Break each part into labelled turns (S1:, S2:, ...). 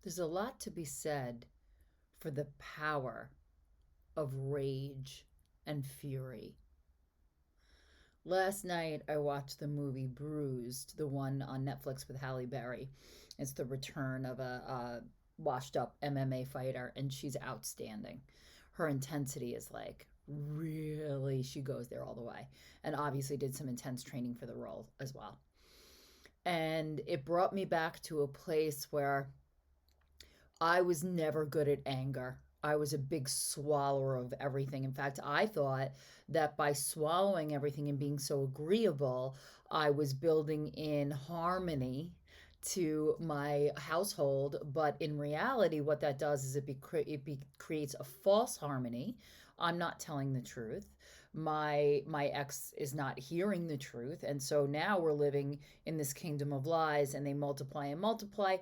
S1: There's a lot to be said for the power of rage and fury. Last night I watched the movie Bruised, the one on Netflix with Halle Berry. It's the return of a washed up MMA fighter, and she's outstanding. Her intensity is like really, she goes there all the way. And obviously did some intense training for the role as well. And it brought me back to a place where I was never good at anger. I was a big swallower of everything. In fact, I thought that by swallowing everything and being so agreeable, I was building in harmony to my household. But in reality, what that does is creates a false harmony. I'm not telling the truth. My ex is not hearing the truth, and so now we're living in this kingdom of lies, and they multiply and multiply,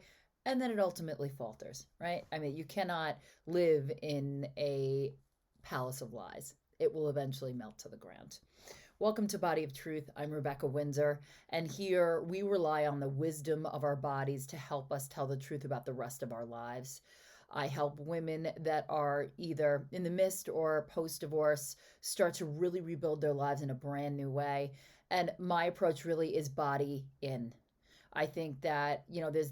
S1: and then it ultimately falters, right? I mean, you cannot live in a palace of lies. It will eventually melt to the ground. Welcome to Body of Truth. I'm Rebecca Windsor, and here we rely on the wisdom of our bodies to help us tell the truth about the rest of our lives. I help women that are either in the midst or post divorce start to really rebuild their lives in a brand new way. And my approach really is body in. I think that,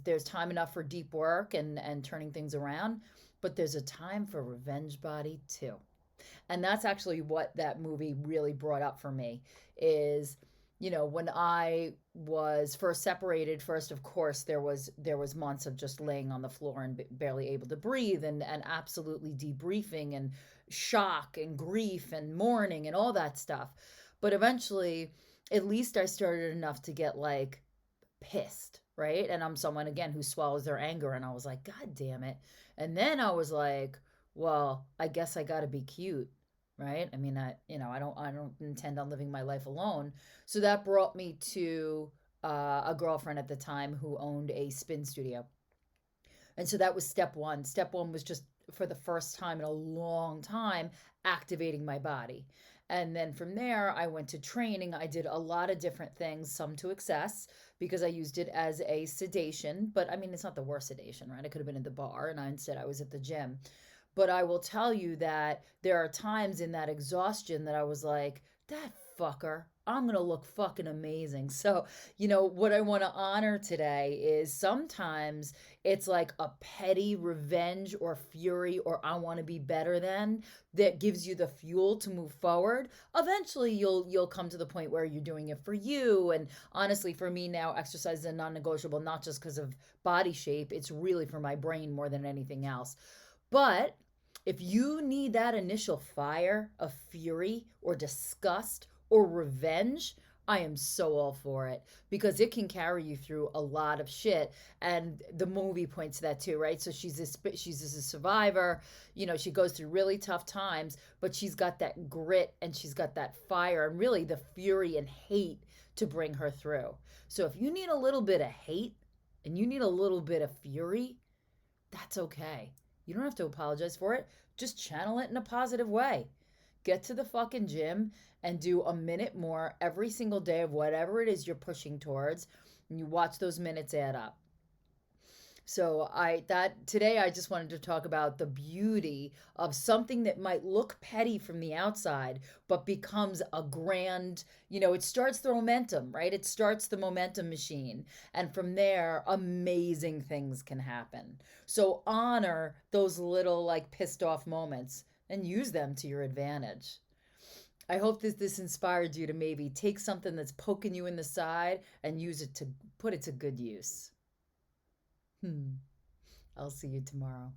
S1: there's time enough for deep work and turning things around, but there's a time for revenge body too. And that's actually what that movie really brought up for me is, when I was first separated, first of course there was months of just laying on the floor and barely able to breathe, and absolutely debriefing and shock and grief and mourning and all that stuff. But eventually, at least I started enough to get like pissed, right? And I'm someone again who swallows their anger, and I was like, God damn it. And then I was like, well, I guess I got to be cute, right? I mean, I don't intend on living my life alone. So that brought me to a girlfriend at the time who owned a spin studio. And so that was step one. Step one was just for the first time in a long time activating my body. And then from there, I went to training. I did a lot of different things, some to excess because I used it as a sedation. But I mean, it's not the worst sedation, right? I could have been at the bar, and instead I was at the gym. But I will tell you that there are times in that exhaustion that I was like, that fucker, I'm going to look fucking amazing. So, what I want to honor today is sometimes it's like a petty revenge or fury or I want to be better than that gives you the fuel to move forward. Eventually you'll come to the point where you're doing it for you. And honestly, for me now, exercise is a non-negotiable, not just because of body shape. It's really for my brain more than anything else. But if you need that initial fire of fury or disgust or revenge, I am so all for it because it can carry you through a lot of shit. And the movie points to that too, right? So she's a survivor. She goes through really tough times, but she's got that grit and she's got that fire and really the fury and hate to bring her through. So if you need a little bit of hate and you need a little bit of fury, that's okay. You don't have to apologize for it. Just channel it in a positive way. Get to the fucking gym and do a minute more every single day of whatever it is you're pushing towards. And you watch those minutes add up. So today I just wanted to talk about the beauty of something that might look petty from the outside, but becomes a grand, it starts the momentum, right? It starts the momentum machine. And from there, amazing things can happen. So honor those little like pissed off moments and use them to your advantage. I hope that this inspired you to maybe take something that's poking you in the side and use it to put it to good use. I'll see you tomorrow.